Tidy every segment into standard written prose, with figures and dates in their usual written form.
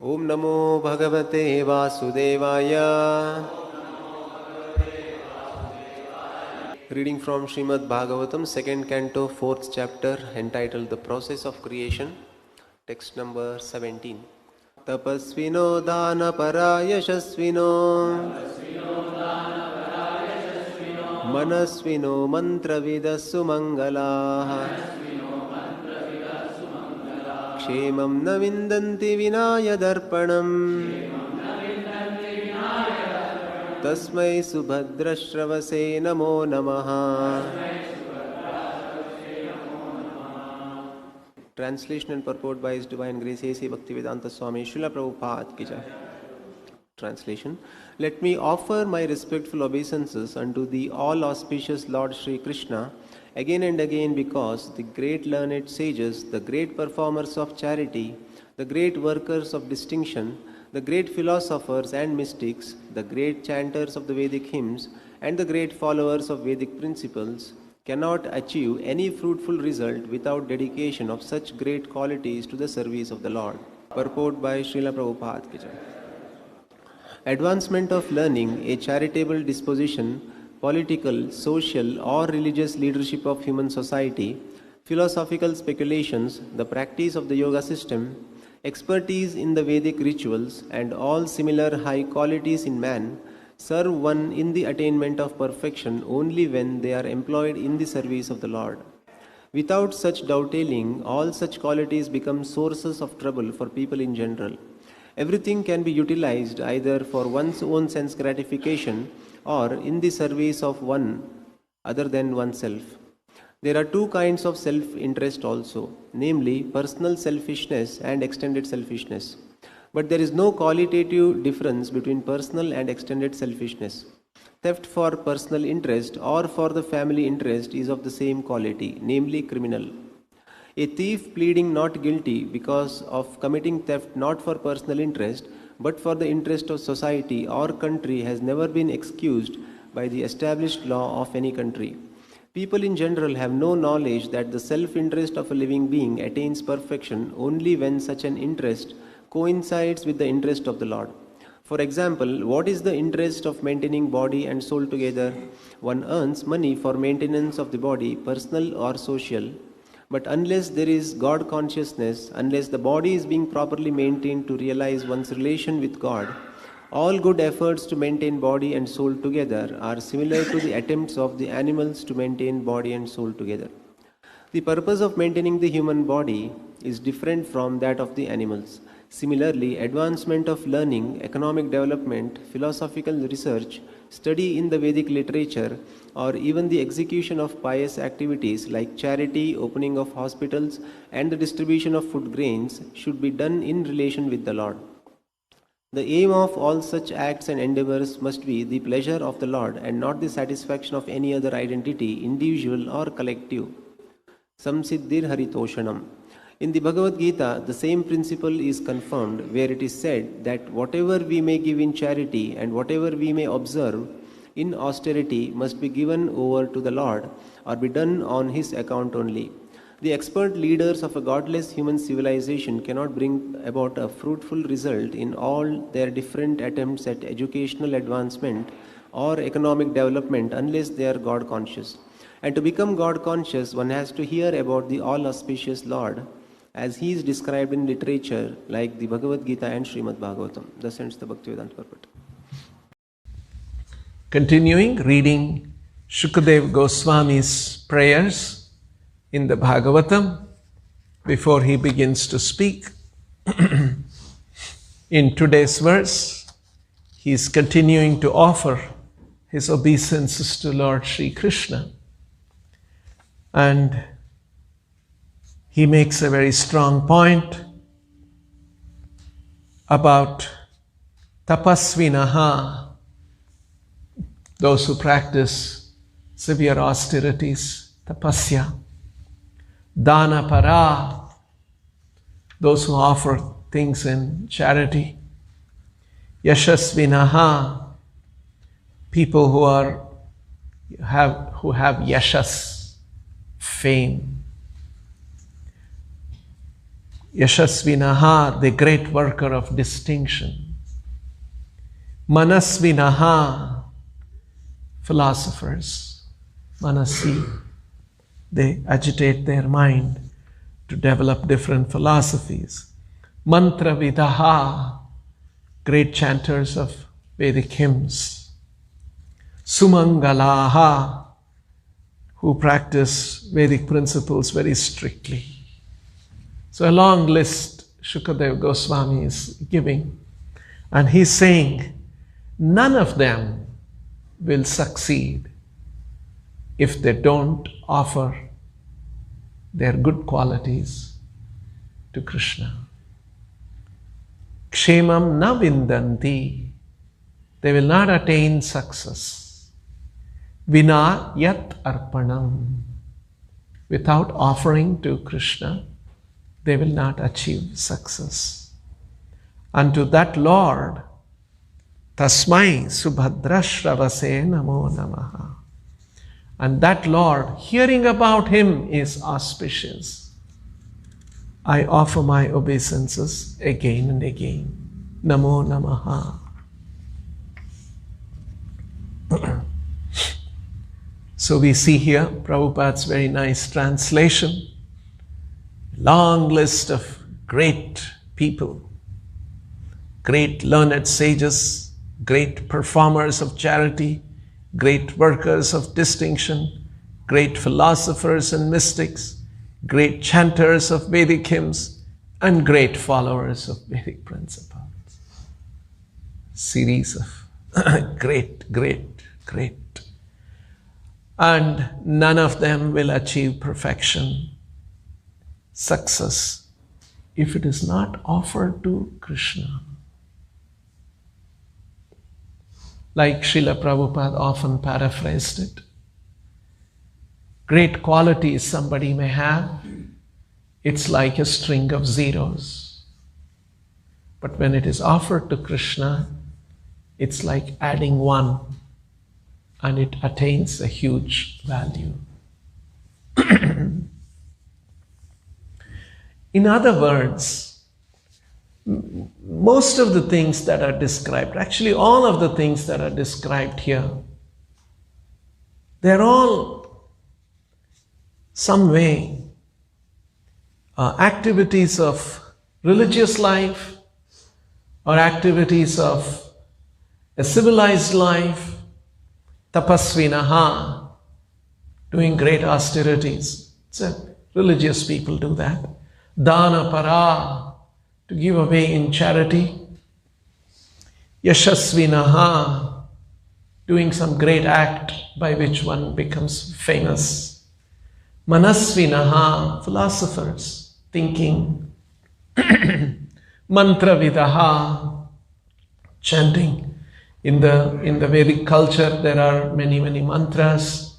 Om Namo Bhagavate Vasudevaya. Reading from Srimad Bhagavatam, 2nd Canto, 4th chapter, entitled The Process of Creation, text number 17. Tapasvino dana parayashasvino manasvino mantravidasu mangalaha Kshemam na vindanti vinaya darpanam Tasmai subhadrashravase namo namaha. Translation and purport by His Divine Grace A.C. Bhaktivedanta Swami Srila Prabhupada ki jai. Translation. Let me offer my respectful obeisances unto the all-auspicious Lord Sri Krishna again and again, because the great learned sages, the great performers of charity, the great workers of distinction, the great philosophers and mystics, the great chanters of the Vedic hymns, and the great followers of Vedic principles cannot achieve any fruitful result without dedication of such great qualities to the service of the Lord. Purport by Srila Prabhupada ki jai. Advancement of learning, a charitable disposition, political, social or religious leadership of human society, philosophical speculations, the practice of the yoga system, expertise in the Vedic rituals, and all similar high qualities in man serve one in the attainment of perfection only when they are employed in the service of the Lord. Without such dovetailing, all such qualities become sources of trouble for people in general. Everything can be utilized either for one's own sense gratification or in the service of one other than oneself. There are two kinds of self-interest also, namely personal selfishness and extended selfishness. But there is no qualitative difference between personal and extended selfishness. Theft for personal interest or for the family interest is of the same quality, namely criminal. A thief pleading not guilty because of committing theft not for personal interest but for the interest of society or country has never been excused by the established law of any country. People in general have no knowledge that the self-interest of a living being attains perfection only when such an interest coincides with the interest of the Lord. For example, what is the interest of maintaining body and soul together? One earns money for maintenance of the body, personal or social. But unless there is God consciousness, unless the body is being properly maintained to realize one's relation with God, all good efforts to maintain body and soul together are similar to the attempts of the animals to maintain body and soul together. The purpose of maintaining the human body is different from that of the animals. Similarly, advancement of learning, economic development, philosophical research, study in the Vedic literature, or even the execution of pious activities like charity, opening of hospitals, and the distribution of food grains should be done in relation with the Lord. The aim of all such acts and endeavors must be the pleasure of the Lord and not the satisfaction of any other identity, individual or collective. Samsiddhir Haritoshanam. In the Bhagavad Gita, the same principle is confirmed where it is said that whatever we may give in charity and whatever we may observe in austerity must be given over to the Lord or be done on His account only. The expert leaders of a godless human civilization cannot bring about a fruitful result in all their different attempts at educational advancement or economic development unless they are God conscious. And to become God conscious, one has to hear about the all-auspicious Lord as He is described in literature like the Bhagavad Gita and Srimad Bhagavatam. Thus ends the Bhaktivedanta purport. Continuing reading Shukadeva Goswami's prayers in the Bhagavatam before he begins to speak. In today's verse, he is continuing to offer his obeisances to Lord Sri Krishna. And he makes a very strong point about tapasvinaha, those who practice severe austerities, tapasya. Dana para, those who offer things in charity. Yashasvinaha, people who have yashas, fame. Yashasvinaha, the great worker of distinction. Manasvinaha, philosophers. Manasi, they agitate their mind to develop different philosophies. Mantravidaha, great chanters of Vedic hymns. Sumangalaha, who practice Vedic principles very strictly. So a long list Shukadeva Goswami is giving. And he's saying, none of them will succeed if they don't offer their good qualities to Krishna. Kshemam na vindanti. They will not attain success. Vina yat arpanam. Without offering to Krishna, they will not achieve success. Unto that Lord, tasmai subhadrashravase namo namaha. And that Lord, hearing about him is auspicious. I offer my obeisances again and again. Namo namaha. So we see here Prabhupada's very nice translation. Long list of great people, great learned sages, great performers of charity, great workers of distinction, great philosophers and mystics, great chanters of Vedic hymns, and great followers of Vedic principles. Series of great. And none of them will achieve perfection, success, if it is not offered to Krishna. Like Srila Prabhupada often paraphrased it. Great qualities somebody may have, it's like a string of zeros. But when it is offered to Krishna, it's like adding one, and it attains a huge value. In other words, most of the things that are described, actually all of the things that are described here, they're all some way activities of religious life or activities of a civilized life, tapasvinaha, doing great austerities. So religious people do that. Dana para, to give away in charity. Yashasvinaha, doing some great act by which one becomes famous. Manasvinaha, philosophers, thinking. Mantravidaha, chanting. In the Vedic culture, there are many mantras.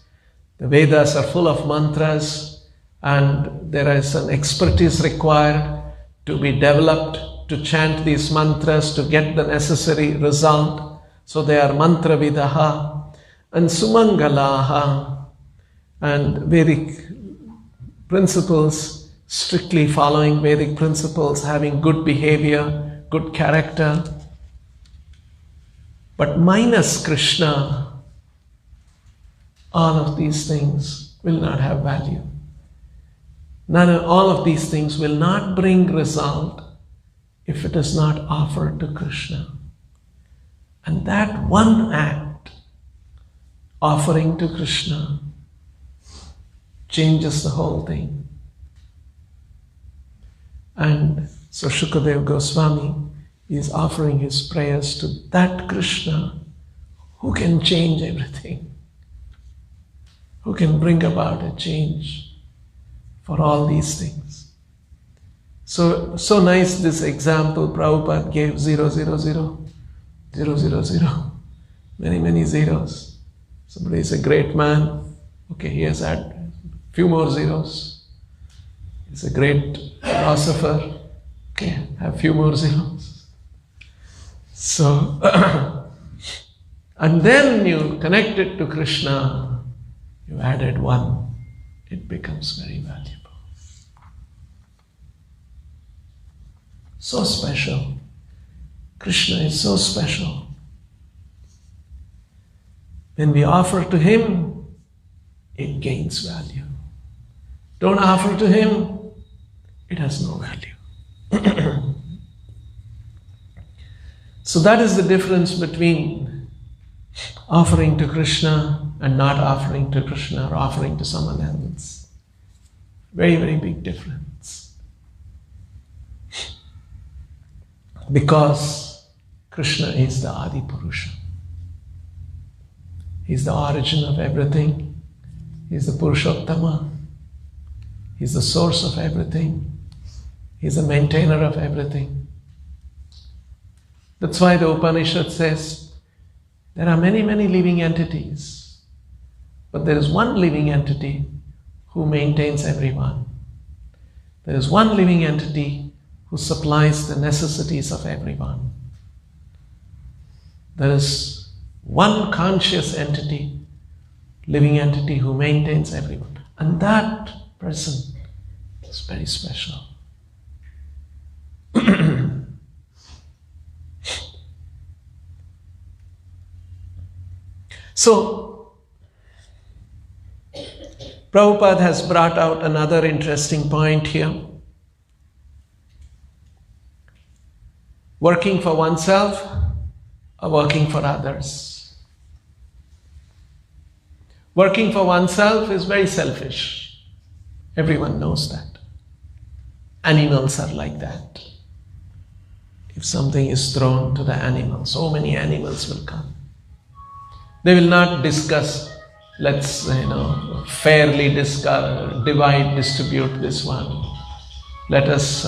The Vedas are full of mantras, and there is an expertise required to be developed to chant these mantras to get the necessary result. So they are mantravidaha and sumangalaha, and Vedic principles, strictly following Vedic principles, having good behavior, good character. But minus Krishna, all of these things will not have value. All of these things will not bring result if it is not offered to Krishna. And that one act, offering to Krishna, changes the whole thing. And so Shukadeva Goswami is offering his prayers to that Krishna who can change everything, who can bring about a change for all these things. So nice this example Prabhupada gave, 0, 0, 0, 0, 0, 0. Many zeros. Somebody is a great man. Okay, he has had a few more zeros. He's a great philosopher. Okay, have few more zeros. So, and then you connect it to Krishna, you added one, it becomes very valuable. So special. Krishna is so special. When we offer to Him, it gains value. Don't offer to Him, it has no value. So that is the difference between offering to Krishna and not offering to Krishna, or offering to someone else. Very, very big difference. Because Krishna is the Adi Purusha. He's the origin of everything. He's the Purushottama. He's the source of everything. He's the maintainer of everything. That's why the Upanishad says, there are many, many living entities, but there is one living entity who maintains everyone. There is one living entity who supplies the necessities of everyone. There is one conscious entity, living entity who maintains everyone. And that person is very special. So, Prabhupada has brought out another interesting point here. Working for oneself or working for others. Working for oneself is very selfish. Everyone knows that. Animals are like that. If something is thrown to the animals, so many animals will come. They will not discuss, let's fairly divide, distribute this one. Let us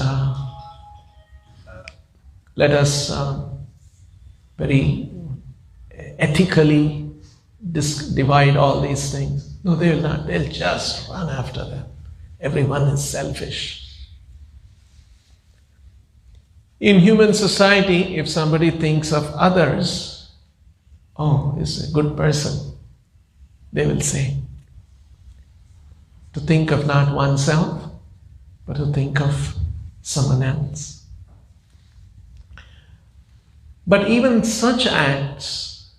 very ethically divide all these things. No, they will not. They'll just run after them. Everyone is selfish. In human society, if somebody thinks of others, oh, he's a good person, they will say. To think of not oneself, but to think of someone else. But even such acts,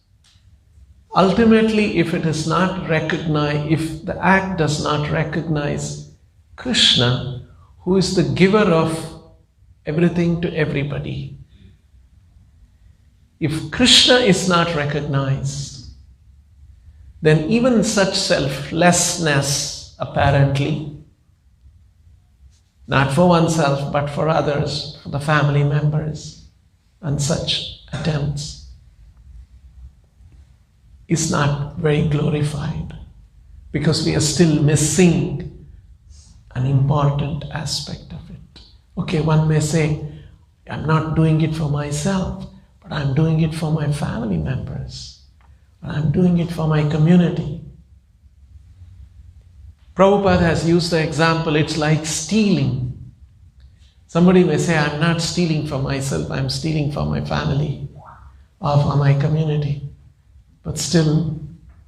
ultimately, if it is not recognized, if the act does not recognize Krishna, who is the giver of everything to everybody, if Krishna is not recognized, then even such selflessness, apparently, not for oneself but for others, for the family members, and such attempts, is not very glorified, because we are still missing an important aspect of it. Okay, one may say, I'm not doing it for myself, but I'm doing it for my family members. I'm doing it for my community. Prabhupada has used the example, it's like stealing. Somebody may say, I'm not stealing for myself, I'm stealing for my family or for my community. But still,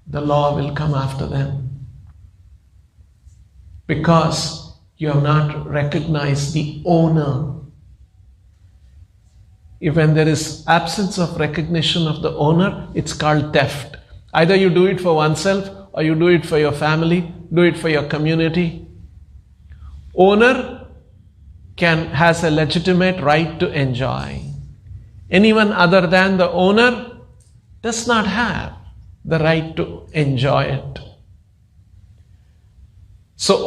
the law will come after them. Because you have not recognized the owner. If when there is absence of recognition of the owner, it's called theft. Either you do it for oneself, or you do it for your family, do it for your community. Owner has a legitimate right to enjoy. Anyone other than the owner does not have the right to enjoy it. So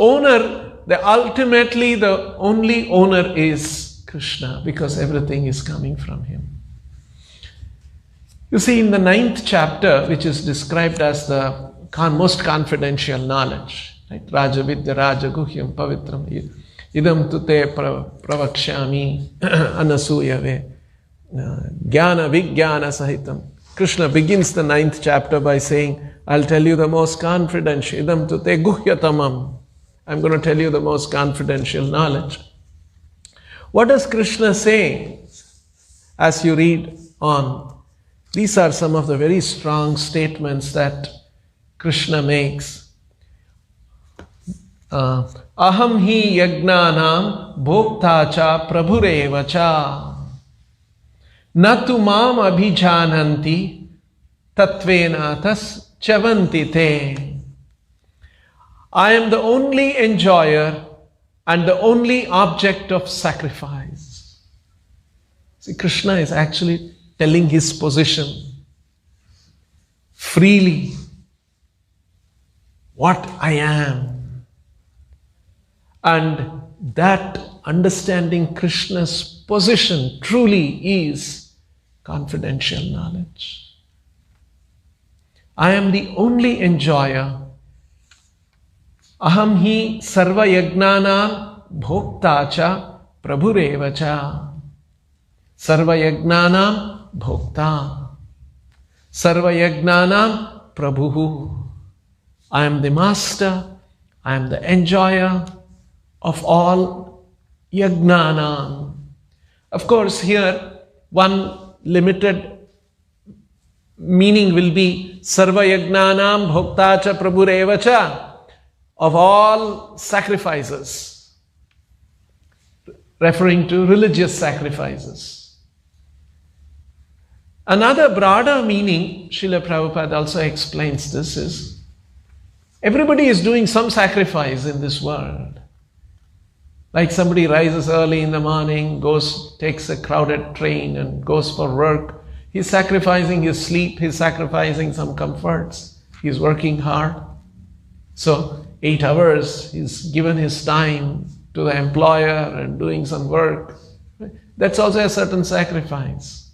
ultimately the only owner is Krishna, because everything is coming from Him. You see, in the 9th chapter, which is described as the most confidential knowledge, right? Raja Vidya Raja Guhyam Pavitram Idam Tute Pravakshami Anasuyave Jnana Vijnana Sahitam. Krishna begins the 9th chapter by saying, I'll tell you the most confidential, Idam Tute Guhyatamam. I'm going to tell you the most confidential knowledge. What does Krishna say as you read on? These are some of the very strong statements that Krishna makes. aham hi yagnanam bhokta cha prabhureva cha na tu mam abhijananti tatvena tas chavanti te. I am the only enjoyer and the only object of sacrifice. See, Krishna is actually telling his position freely, what I am. And that understanding Krishna's position truly is confidential knowledge. I am the only enjoyer. Aham hi sarva yagnanam bhokta cha prabhureva cha. Sarva yagnanam bhokta. Sarva yagnanam prabhuhu. I am the master, I am the enjoyer of all yagnanam. Of course, here one limited meaning will be sarva yagnanam bhokta cha prabhureva cha, of all sacrifices, referring to religious sacrifices. Another broader meaning, Srila Prabhupada also explains this, is everybody is doing some sacrifice in this world. Like somebody rises early in the morning, takes a crowded train and goes for work. He's sacrificing his sleep, he's sacrificing some comforts, he's working hard. So 8 hours, he's given his time to the employer and doing some work. That's also a certain sacrifice.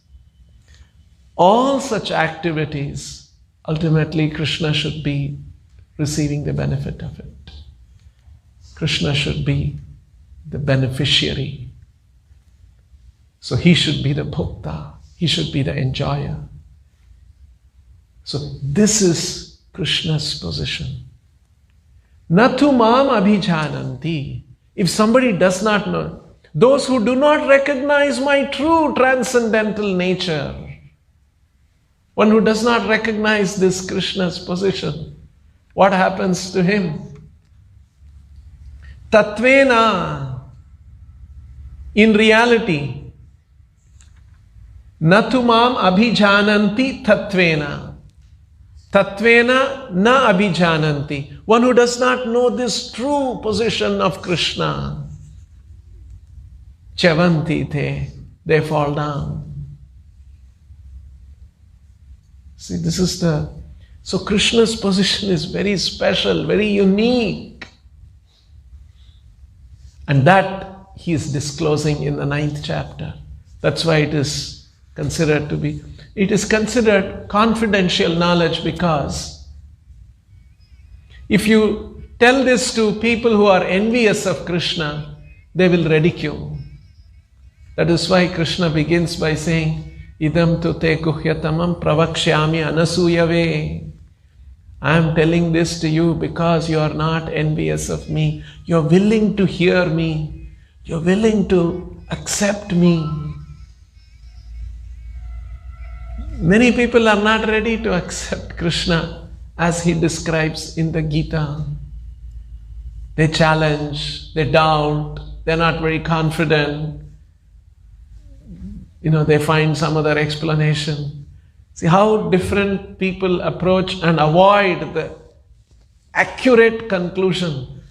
All such activities, ultimately Krishna should be receiving the benefit of it. Krishna should be the beneficiary. So he should be the bhokta, he should be the enjoyer. So this is Krishna's position. Natu mam abhijananti. If somebody does not know, those who do not recognize my true transcendental nature, one who does not recognize this Krishna's position, what happens to him? Tatvena, in reality, natu mam abhijananti tatvena. Tatvena na abhijananti. One who does not know this true position of Krishna, chavanti te, they fall down. See, this is so Krishna's position is very special, very unique. And that he is disclosing in the 9th chapter. That's why it is considered confidential knowledge, because if you tell this to people who are envious of Krishna, they will ridicule. That is why Krishna begins by saying, idam tu te guhyatamam pravakshyami anasuyave. I am telling this to you because you are not envious of me. You are willing to hear me. You are willing to accept me. Many people are not ready to accept Krishna as he describes in the Gita. They challenge, they doubt, they're not very confident. They find some other explanation. See how different people approach and avoid the accurate conclusion.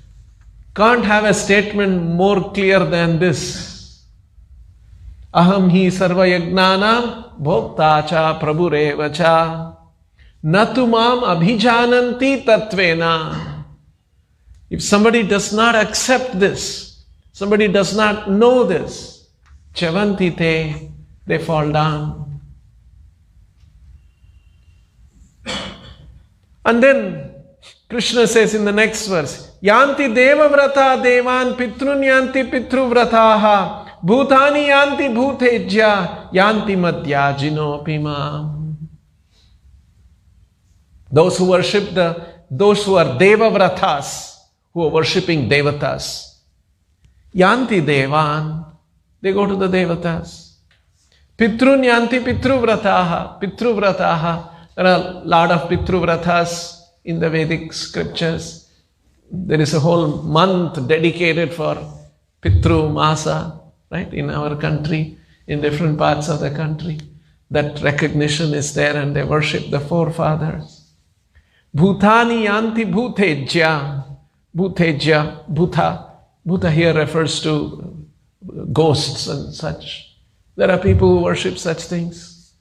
Can't have a statement more clear than this. Aham hi sarva yagnanam bhokta cha prabhureva cha natu mam abhijananti tatvena. If somebody does not accept this, somebody does not know this, chavanti te, they fall down. And then Krishna says in the next verse, yanti deva vrata devan pitrun yanti pitru vrataha bhutani yanti bhutejya yanti madhyajino pimam. Those who worship those who are deva vratas, who are worshipping devatas, yanti devan, they go to the devatas. Pitrun yanti pitru vrataha, there are a lot of pitru vratas in the Vedic scriptures. there is a whole month dedicated for Pitru Masa, right, in our country, in different parts of the country. That recognition is there and they worship the forefathers. Bhutani yanti bhutejya. Bhutejya, bhuta. Bhuta here refers to ghosts and such. There are people who worship such things.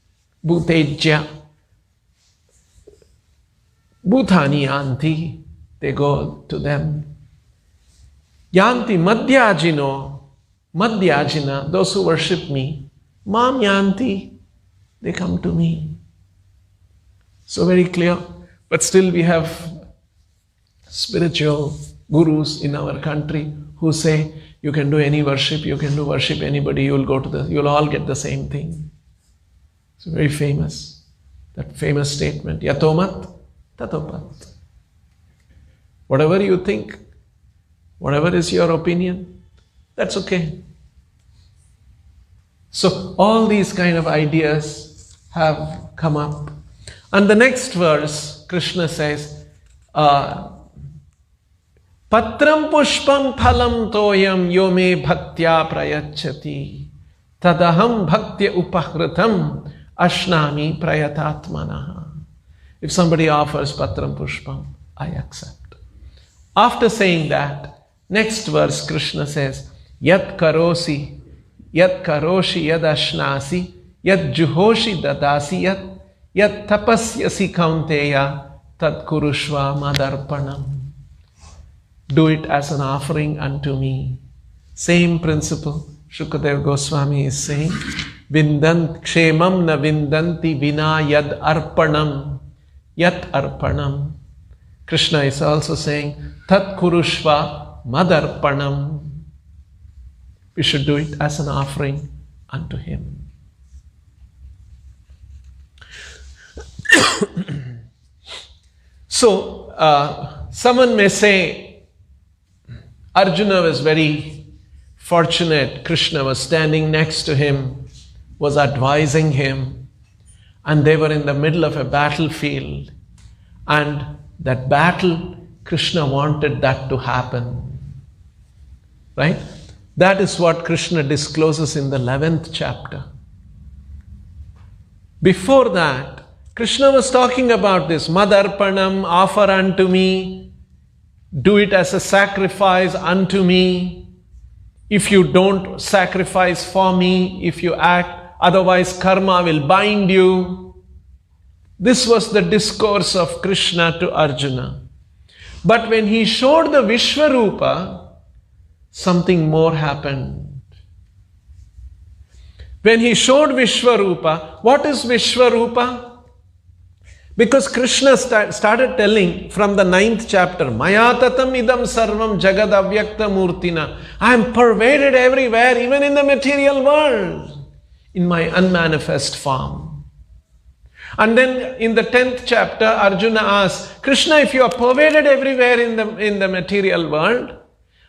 Bhutejya. Bhutani yanti. They go to them. Yanti madhyajino. Madhyajina, those who worship me. Mam yanti. They come to me. So very clear. But still we have spiritual gurus in our country who say, you can do any worship, you can do worship anybody, you'll all get the same thing. It's very famous. That famous statement, Yatomat, Tatopat. Whatever you think, whatever is your opinion, that's okay. So all these kind of ideas have come up. And the next verse, Krishna says, Patram pushpam phalam toyam yome bhaktya prayachati tadaham bhaktya upahritam ashnami prayatatmanaha. If somebody offers patram pushpam, I accept. After saying that, next verse Krishna says, Yat karosi, yat karoshi yad ashnasi, yat juhoshi dadasi, yat tapasyasi kaunteya, tad kurushva madarpanam. Do it as an offering unto me. Same principle Shukadeva Goswami is saying, Vindant kshemam na vindanti vina yad arpanam. Yat arpanam. Krishna is also saying, Tat kurushva madarpanam. We should do it as an offering unto him. So, someone may say, Arjuna was very fortunate. Krishna was standing next to him, was advising him, and they were in the middle of a battlefield. And that battle, Krishna wanted that to happen. Right? That is what Krishna discloses in the 11th chapter. Before that, Krishna was talking about this, Madarpanam, offer unto me, do it as a sacrifice unto me. If you don't sacrifice for me, if you act, otherwise karma will bind you. This was the discourse of Krishna to Arjuna. But when he showed the Vishwarupa, something more happened. When he showed Vishwarupa, what is Vishwarupa? Because Krishna started telling from the 9th chapter, Maya tatam idam sarvam jagad avyakta murtina. I am pervaded everywhere, even in the material world, in my unmanifest form. And then in the 10th chapter, Arjuna asks, Krishna, if you are pervaded everywhere in the material world,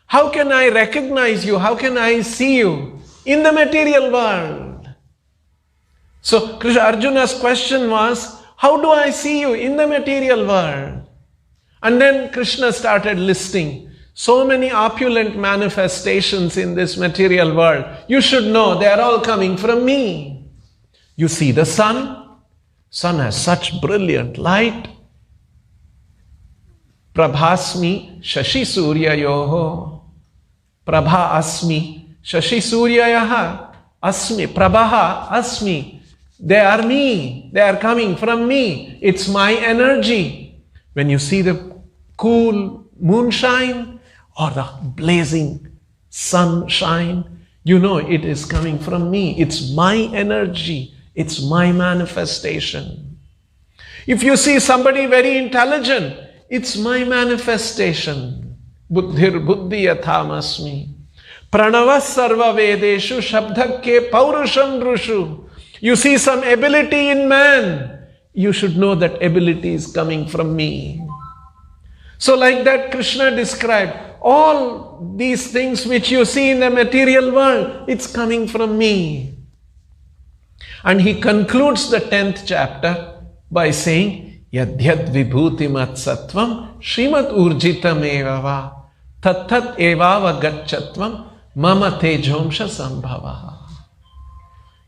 how can I recognize you? How can I see you in the material world? So Arjuna's question was, how do I see you in the material world? And then Krishna started listing so many opulent manifestations in this material world. You should know they are all coming from me. You see the sun. Sun has such brilliant light. Prabhasmi shashi suryayoho. Prabha asmi shashi suryayaha. Asmi. Prabha asmi. They are me. They are coming from me. It's my energy. When you see the cool moonshine or the blazing sunshine, you know it is coming from me. It's my energy. It's my manifestation. If you see somebody very intelligent, it's my manifestation. Buddhir buddhi yathamasmi. Pranavas sarva vedeshu shabdhakke paurusham drushu. You see some ability in man, you should know that ability is coming from me. So like that Krishna described, all these things which you see in the material world, it's coming from me. And he concludes the 10th chapter by saying, Yadyad vibhutimat sattvam Srimat urjitam evava Tattat evava gachatvam Mama tejomsha sambhava.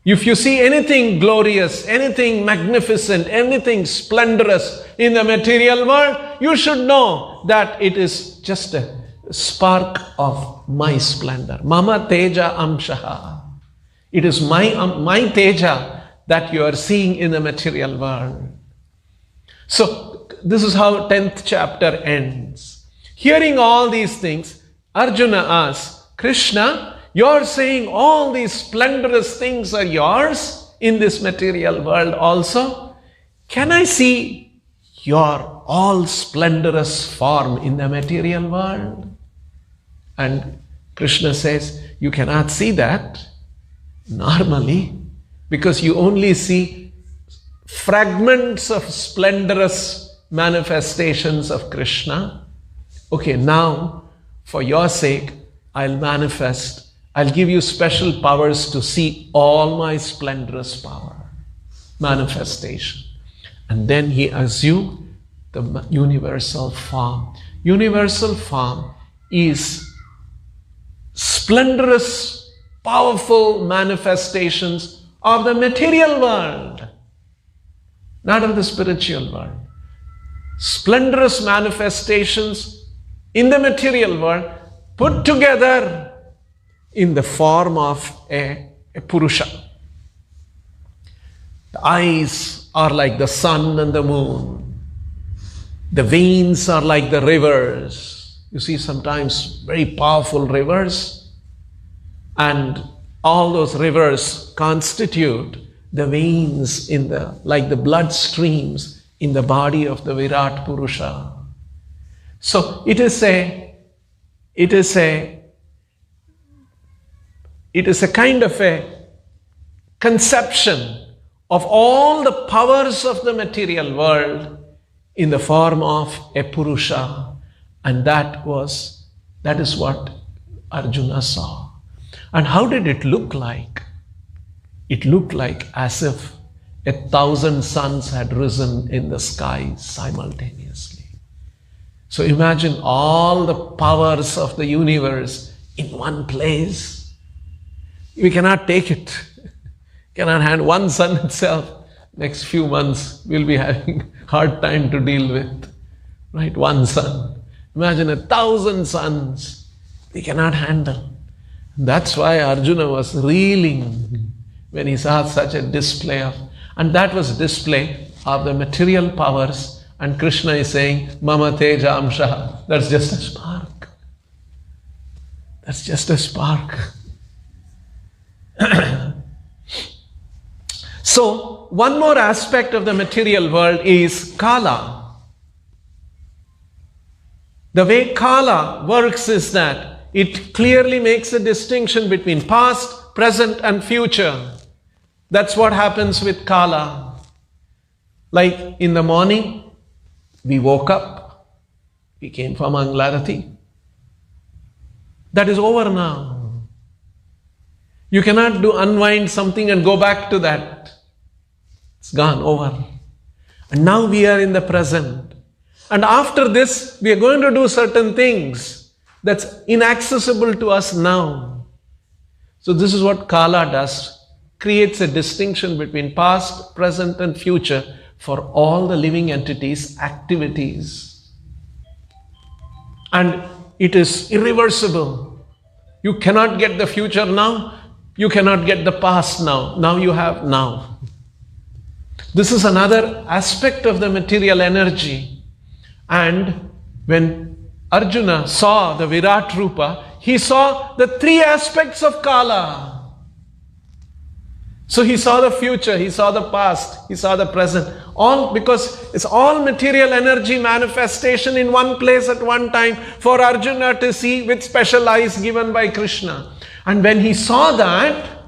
If you see anything glorious, anything magnificent, anything splendorous in the material world, you should know that it is just a spark of my splendor. Mama teja amshaha. It is my teja that you are seeing in the material world. So, this is how 10th chapter ends. Hearing all these things, Arjuna asks, Krishna, you're saying all these splendorous things are yours in this material world also? Can I see your all splendorous form in the material world? And Krishna says, you cannot see that normally because you only see fragments of splendorous manifestations of Krishna. Okay, now for your sake, I'll manifest. I'll give you special powers to see all my splendorous power, manifestation. And then he assumed the universal form. Universal form is splendorous, powerful manifestations of the material world, not of the spiritual world. Splendorous manifestations in the material world put together in the form of a Purusha. The eyes are like the sun and the moon. The veins are like the rivers. You see sometimes very powerful rivers, and all those rivers constitute the veins in the, like the blood streams in the body of the Virat Purusha. So it is a kind of a conception of all the powers of the material world in the form of a Purusha. And that is what Arjuna saw. And how did it look like? It looked like as if 1,000 suns had risen in the sky simultaneously. So imagine all the powers of the universe in one place. We cannot take it. Cannot handle one sun itself. Next few months we'll be having hard time to deal with. Right? One sun. Imagine 1,000 suns. We cannot handle. That's why Arjuna was reeling when he saw such a display of, and that was display of the material powers, and Krishna is saying, Mama Teja Amsha. That's just a spark. That's just a spark. So, one more aspect of the material world is Kala. The way Kala works is that it clearly makes a distinction between past, present and future. That's what happens with Kala. Like in the morning, we woke up, we came for Mangalarati. That is over now. You cannot unwind something and go back to that. It's gone, over. And now we are in the present. And after this, we are going to do certain things that's inaccessible to us now. So this is what Kala does. Creates a distinction between past, present and future for all the living entities' activities. And it is irreversible. You cannot get the future now. You cannot get the past now. Now you have now. This is another aspect of the material energy. And when Arjuna saw the Virat Rupa, he saw the three aspects of Kala. So he saw the future, he saw the past, he saw the present. All because it's all material energy manifestation in one place at one time for Arjuna to see with special eyes given by Krishna. And when he saw that,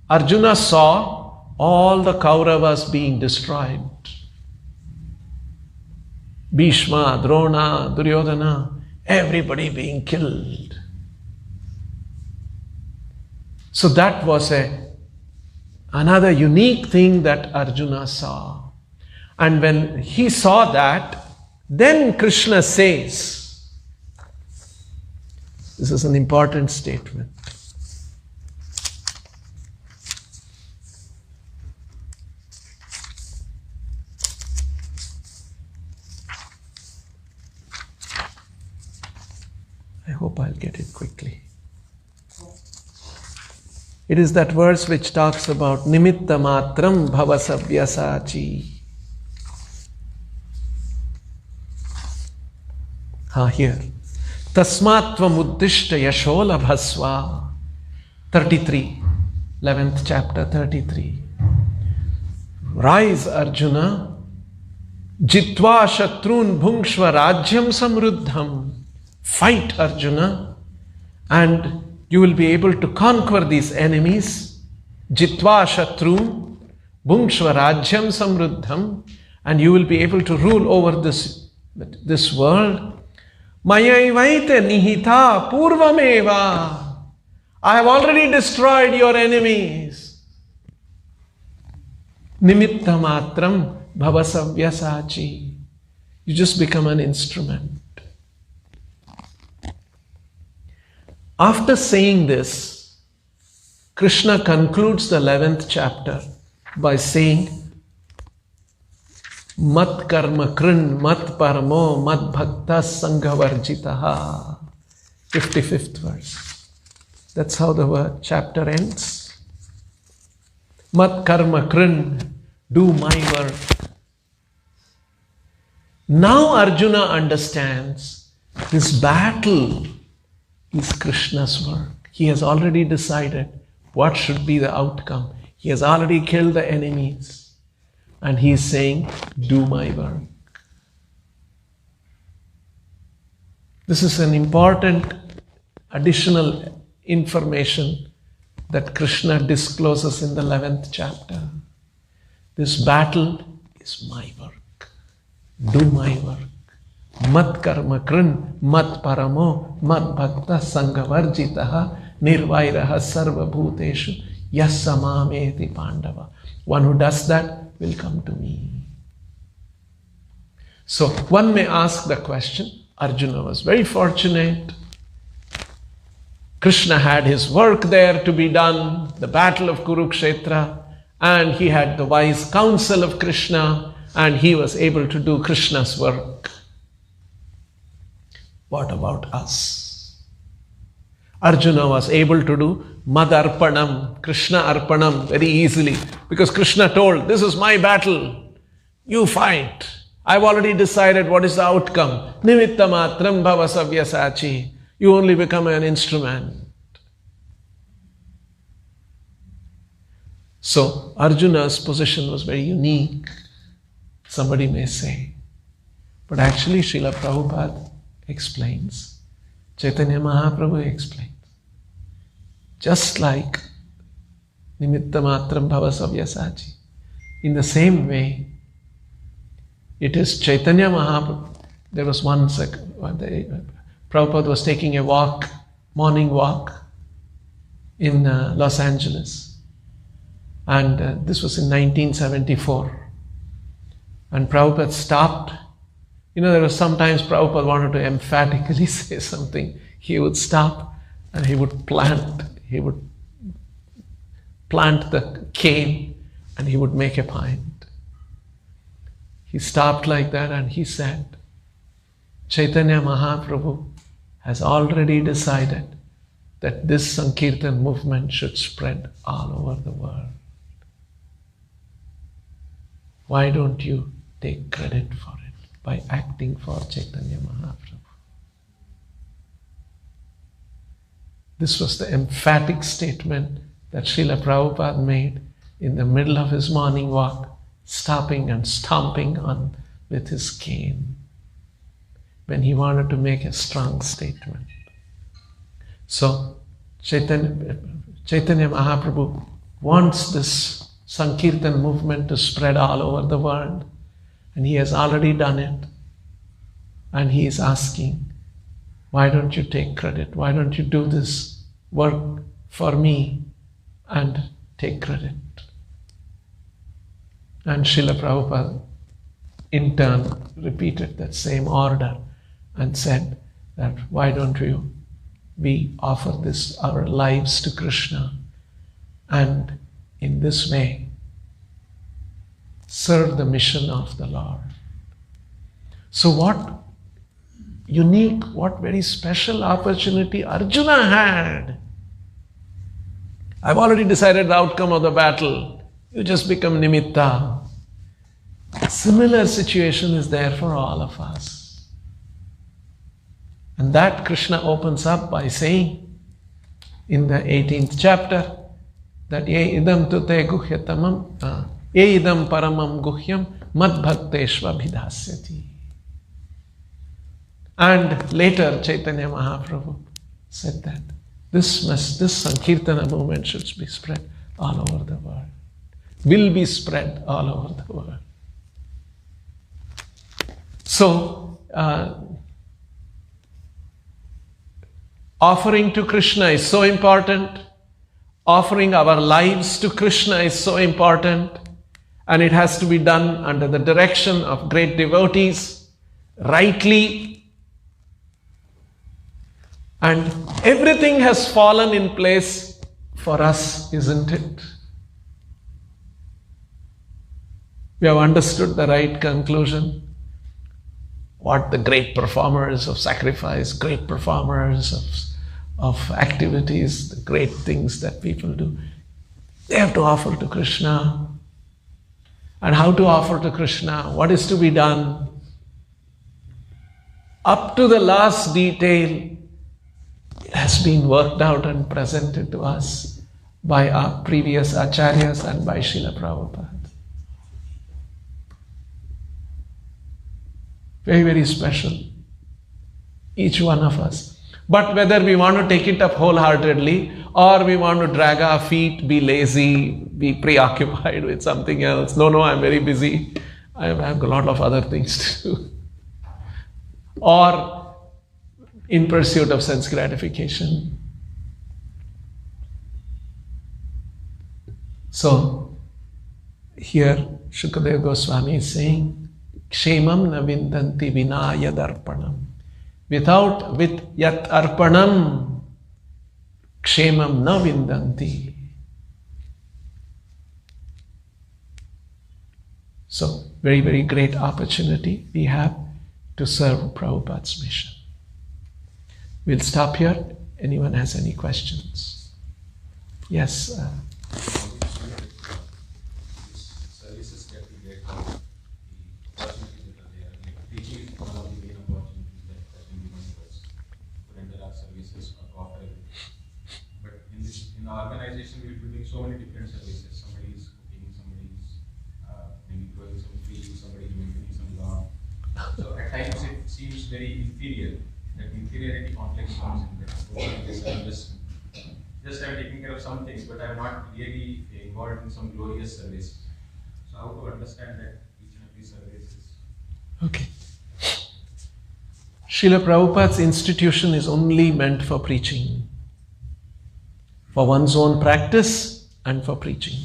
Arjuna saw all the Kauravas being destroyed. Bhishma, Drona, Duryodhana, everybody being killed. So that was another unique thing that Arjuna saw. And when he saw that, then Krishna says, this is an important statement. I hope I'll get it quickly. It is that verse which talks about nimitta matram bhava sabyasachi. Here. Tasmatvam uddishta yashola bhasva. 33. 11th chapter, 33. Rise, Arjuna. Jitva shatrun bhungshva rajyam samruddham. Fight, Arjuna, and you will be able to conquer these enemies. Jitva shatrun bhungshva rajyam samruddham, and you will be able to rule over this world. Mayaivaite nihita purvameva. I have already destroyed your enemies. Nimitta matram bhavasavyasachi. You just become an instrument. After saying this, Krishna concludes the 11th chapter by saying, Mat karma krin mat paramo mat bhakta sanghavarjitaha. 55th verse. That's how the chapter ends. Mat karma krin, do my work. Now Arjuna understands this battle is Krishna's work. He has already decided what should be the outcome. He has already killed the enemies. And he is saying, do my work. This is an important additional information that Krishna discloses in the 11th chapter. This battle is my work. Do my work. Mat karma krin, mat paramo, mat bhakta sanghavarjitaha, nirvairaha sarva bhuteshu, yassamameti pandava. One who does that will come to me. So one may ask the question, Arjuna was very fortunate. Krishna had his work there to be done, the battle of Kurukshetra, and he had the wise counsel of Krishna, and he was able to do Krishna's work. What about us? Arjuna was able to do Madarpanam, Krishna Arpanam very easily, because Krishna told, this is my battle, you fight. I've already decided what is the outcome. Nimitta matram bhava savyasachi. You only become an instrument. So Arjuna's position was very unique, somebody may say. But actually Srila Prabhupada explains, Chaitanya Mahaprabhu explains, just like Nimitta Matram Bhava Savyasachi, in the same way, it is Chaitanya Mahaprabhu. There was one day, Prabhupada was taking a walk, morning walk in Los Angeles. And this was in 1974. And Prabhupada stopped. You know, there was sometimes Prabhupada wanted to emphatically say something. He would stop and he would plant the cane and he would make a point. He stopped like that and he said, Chaitanya Mahaprabhu has already decided that this Sankirtan movement should spread all over the world. Why don't you take credit for it by acting for Chaitanya Mahaprabhu? This was the emphatic statement that Srila Prabhupada made in the middle of his morning walk, stopping and stomping on with his cane when he wanted to make a strong statement. So Chaitanya Mahaprabhu wants this Sankirtan movement to spread all over the world, and he has already done it. And he is asking, why don't you take credit? Why don't you do this work for me and take credit? And Srila Prabhupada in turn repeated that same order and said that why don't we offer this, our lives to Krishna, and in this way serve the mission of the Lord. So what unique, what very special opportunity Arjuna had. I've already decided the outcome of the battle. You just become nimitta. A similar situation is there for all of us. And that Krishna opens up by saying in the 18th chapter that ye idam tute guhyatamam, ye idam paramam guhyam mad bhakteshva bhidasyati. And later Chaitanya Mahaprabhu said that this Sankirtana movement should be spread all over the world. Will be spread all over the world. So, offering to Krishna is so important. Offering our lives to Krishna is so important. And it has to be done under the direction of great devotees, rightly. And everything has fallen in place for us, isn't it? We have understood the right conclusion. What the great performers of sacrifice, great performers of activities, the great things that people do, they have to offer to Krishna. And how to offer to Krishna? What is to be done? Up to the last detail, it has been worked out and presented to us by our previous acharyas and by Srila Prabhupada. Very, very special, each one of us. But whether we want to take it up wholeheartedly or we want to drag our feet, be lazy, be preoccupied with something else. No, I'm very busy. I have a lot of other things to do. Or in pursuit of sense gratification. So, here Shukadeva Goswami is saying, Kshemam na vindanti vinaya darpanam. With yat arpanam, kshemam na vindanti. So, very, very great opportunity we have to serve Prabhupada's mission. We'll stop here. Anyone has any questions? Yes. Services get to get the opportunities that are there. Like teaching is one of the main opportunities that can be given to us. When there are services offered. But in the organization, we will be doing so many different services. Somebody is cooking, somebody is maybe growing some trees, somebody is maintaining some lawn. So at times it seems very inferior. That inferiority complex comes in there. I'm just I'm taking care of some things, but I'm not really involved in some glorious service. So how to understand that each of these services? Okay. Srila Prabhupada's institution is only meant for preaching, for one's own practice and for preaching.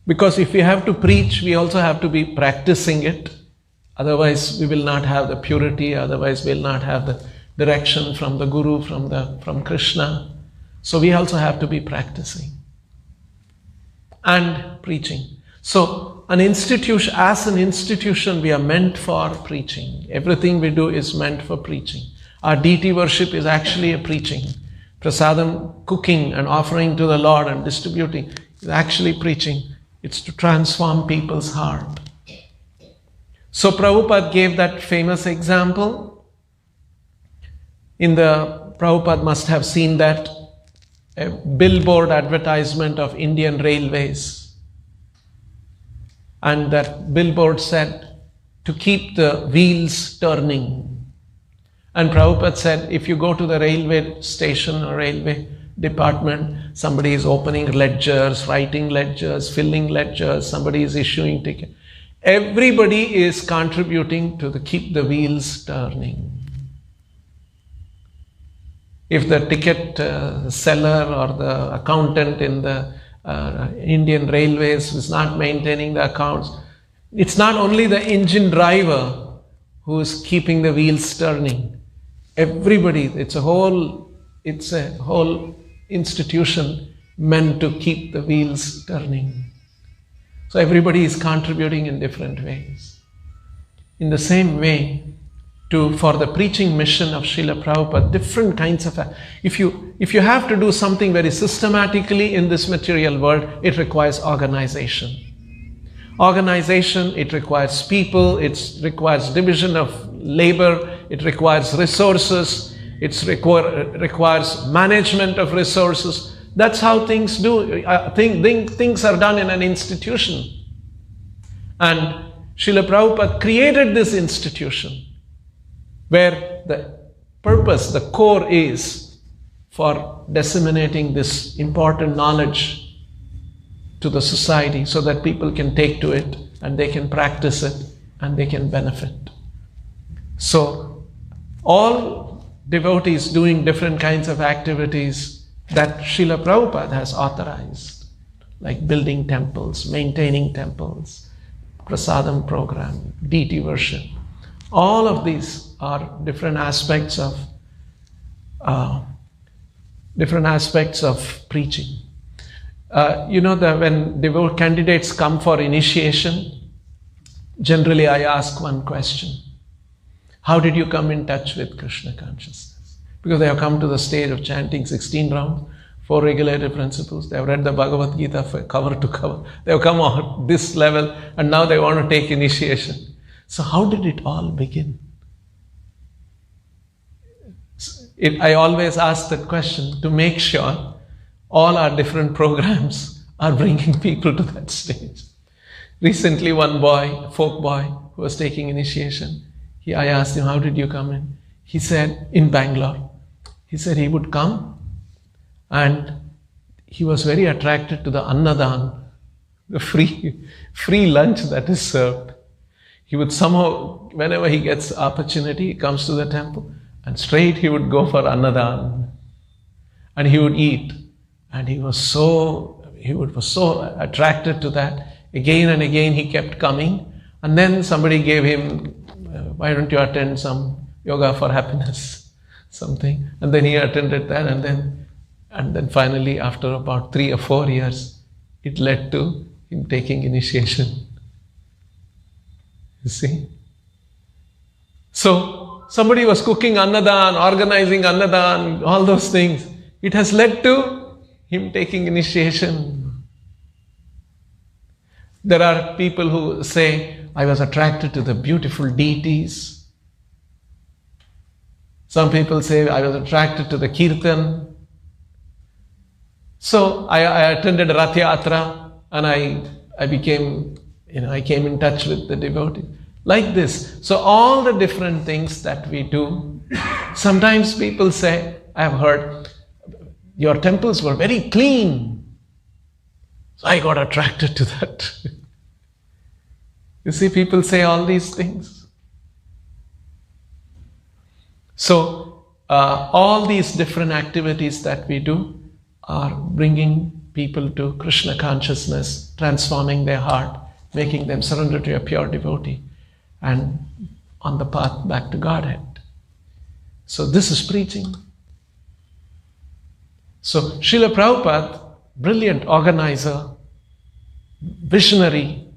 Because if we have to preach, we also have to be practicing it. Otherwise, we will not have the purity. Otherwise, we will not have the direction from the Guru, from Krishna. So we also have to be practicing and preaching. So an institution, as an institution, we are meant for preaching. Everything we do is meant for preaching. Our deity worship is actually a preaching. Prasadam, cooking and offering to the Lord and distributing is actually preaching. It's to transform people's heart. So Prabhupada gave that famous example. Prabhupada must have seen that a billboard advertisement of Indian Railways. And that billboard said, to keep the wheels turning. And Prabhupada said, if you go to the railway station or railway department, somebody is opening ledgers, writing ledgers, filling ledgers, somebody is issuing tickets. Everybody is contributing to keep the wheels turning. If the ticket seller or the accountant in the Indian Railways is not maintaining the accounts, It's not only the engine driver who is keeping the wheels turning. Everybody, it's a whole institution meant to keep the wheels turning. So everybody is contributing in different ways. In the same way, for the preaching mission of Srila Prabhupada, different kinds of... If you have to do something very systematically in this material world, it requires organization. Organization, it requires people, it requires division of labor, it requires resources, it requires management of resources. That's how things things are done in an institution. And Srila Prabhupada created this institution where the purpose, the core is for disseminating this important knowledge to the society so that people can take to it and they can practice it and they can benefit. So all devotees doing different kinds of activities that Srila Prabhupada has authorized, like building temples, maintaining temples, prasadam program, deity worship. All of these are different aspects of preaching. When candidates come for initiation, generally I ask one question: how did you come in touch with Krishna consciousness? Because they have come to the stage of chanting 16 rounds, 4 regulative principles. They have read the Bhagavad Gita cover to cover. They have come on this level and now they want to take initiation. So how did it all begin? I always ask that question to make sure all our different programs are bringing people to that stage. Recently, one boy, folk boy, who was taking initiation, I asked him, how did you come in? He said, in Bangalore. He said he would come and he was very attracted to the annadan, the free lunch that is served. He would somehow, whenever he gets opportunity, he comes to the temple and straight he would go for annadan and he would eat. And he was so attracted to that. Again and again he kept coming. And then somebody gave him, why don't you attend some yoga for happiness, something. And then he attended that and then finally after about 3 or 4 years, it led to him taking initiation. You see? So somebody was cooking annadan, organizing annadan, all those things. It has led to him taking initiation. There are people who say, I was attracted to the beautiful deities. Some people say, I was attracted to the kirtan. So I attended Rath Yatra and I became, I came in touch with the devotees. Like this. So all the different things that we do, sometimes people say, I have heard, your temples were very clean. So I got attracted to that. You see, people say all these things. So all these different activities that we do are bringing people to Krishna consciousness, transforming their heart, making them surrender to a pure devotee and on the path back to Godhead. So this is preaching. So Srila Prabhupada, brilliant organizer, visionary,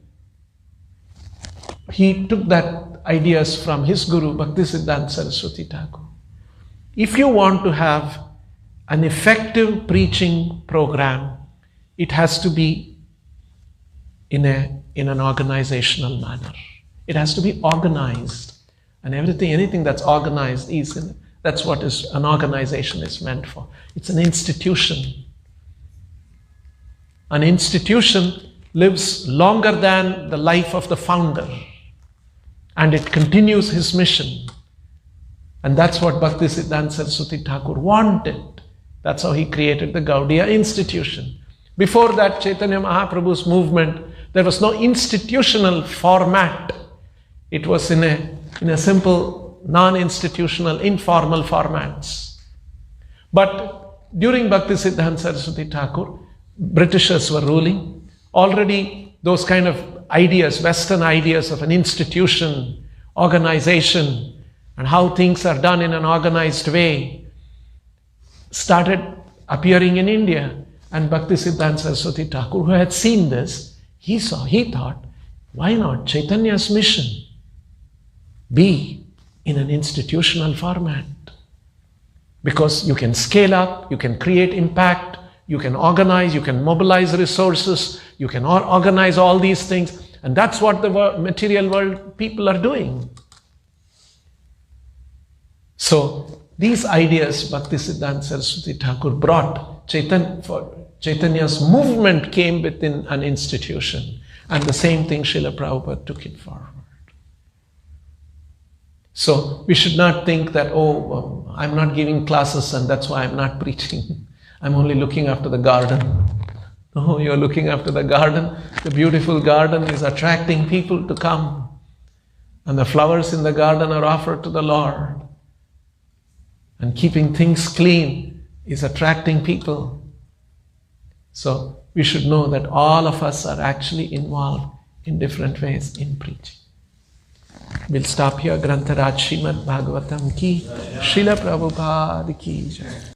he took that ideas from his guru, Bhaktivedanta Saraswati Thakur. If you want to have an effective preaching program, it has to be in an organizational manner. It has to be organized. And anything that's organized that's what an organization is meant for. It's an institution. An institution lives longer than the life of the founder. And it continues his mission. And that's what Bhaktisiddhanta Saraswati Thakur wanted. That's how he created the Gaudiya institution. Before that, Chaitanya Mahaprabhu's movement, there was no institutional format. It was in a simple, non-institutional, informal formats. But during Bhaktisiddhanta Saraswati Thakur, Britishers were ruling. Already those kind of ideas, Western ideas of an institution, organization, and how things are done in an organized way, started appearing in India. And Bhaktisiddhanta Saraswati Thakur, who had seen this, he thought, why not Chaitanya's mission be in an institutional format? Because you can scale up, you can create impact, you can organize, you can mobilize resources, you can organize all these things. And that's what the material world people are doing. So these ideas Bhaktisiddhanta Saraswati Thakur brought. Chaitanya's movement came within an institution. And the same thing Srila Prabhupada took it forward. So we should not think that, I'm not giving classes and that's why I'm not preaching. I'm only looking after the garden. No, you're looking after the garden. The beautiful garden is attracting people to come. And the flowers in the garden are offered to the Lord. And keeping things clean is attracting people. So we should know that all of us are actually involved in different ways in preaching. We'll stop here. Grantharaj Srimad Bhagavatam ki, Srila Prabhupada ki jai.